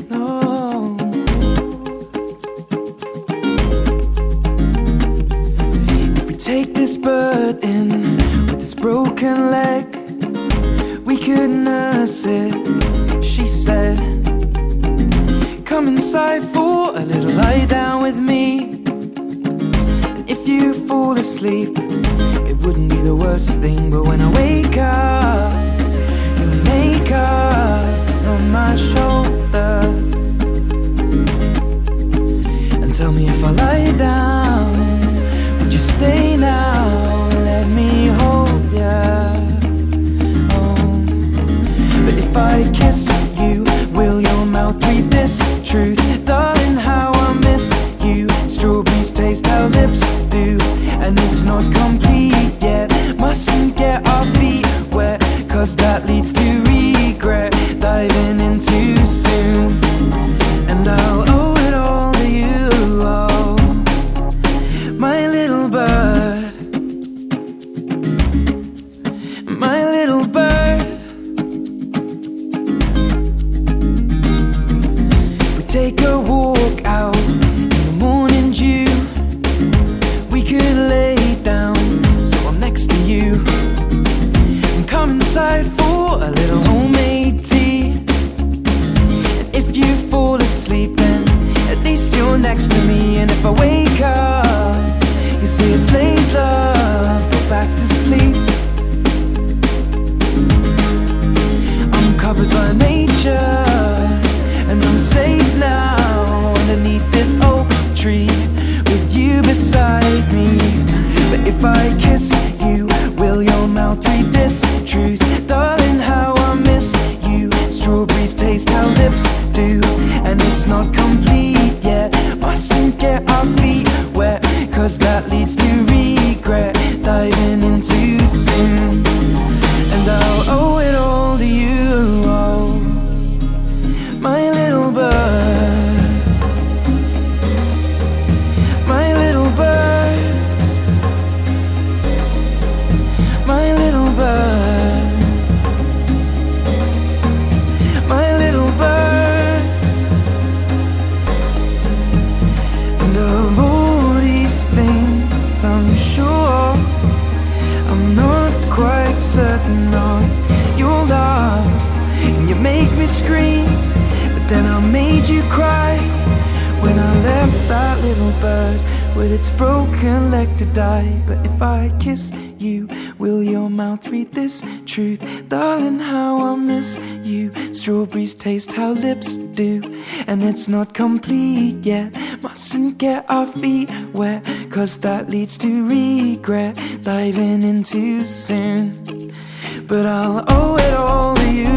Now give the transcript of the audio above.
No. If we take this bird in with its broken leg, we could nurse it, she said. Come inside for a little lie down with me. And if you fall asleep, it wouldn't be the worst thing. But when I wake up, your makeup is on my shoulder. And tell me if I lie down, would you stay now and let me hold ya? Oh. But if I kiss you, will your mouth read this truth? Darling, how I miss you. Strawberries taste how lips do, and it's not complete yet. Mustn't get our feet wet, cause that leads to regret. Diving in too soon, and I'll owe it all to you. Oh, my little bird, my little bird. We take a walk out in the morning dew. We could lay down so I'm next to you, and come inside for a little homemade tea. And if you fall asleep, then at least you're next to me. And if I wake up, you say it's late, love, go back to sleep. I'm covered by nature, and I'm safe now underneath this oak tree with you beside me. But if I kiss you, will your mouth read this truth? Darling, how I miss you. Strawberries taste how lips do, and it's not complete yet. Mustn't get our feet wet, cause that leads to regret. Diving in too soon, and I'll owe it all to you. Oh, my little bird, my little bird, my little bird, my little bird. And of all these things, I'm sure I'm not quite certain on your love. And you make me scream, but then I made you cry when I left that little bird with its broken leg to die. But if I kiss you, will your mouth read this truth? Darling, how I miss you. Strawberries taste how lips do, and it's not complete yet. Mustn't get our feet wet, cause that leads to regret. Diving in too soon, but I'll owe it all to you.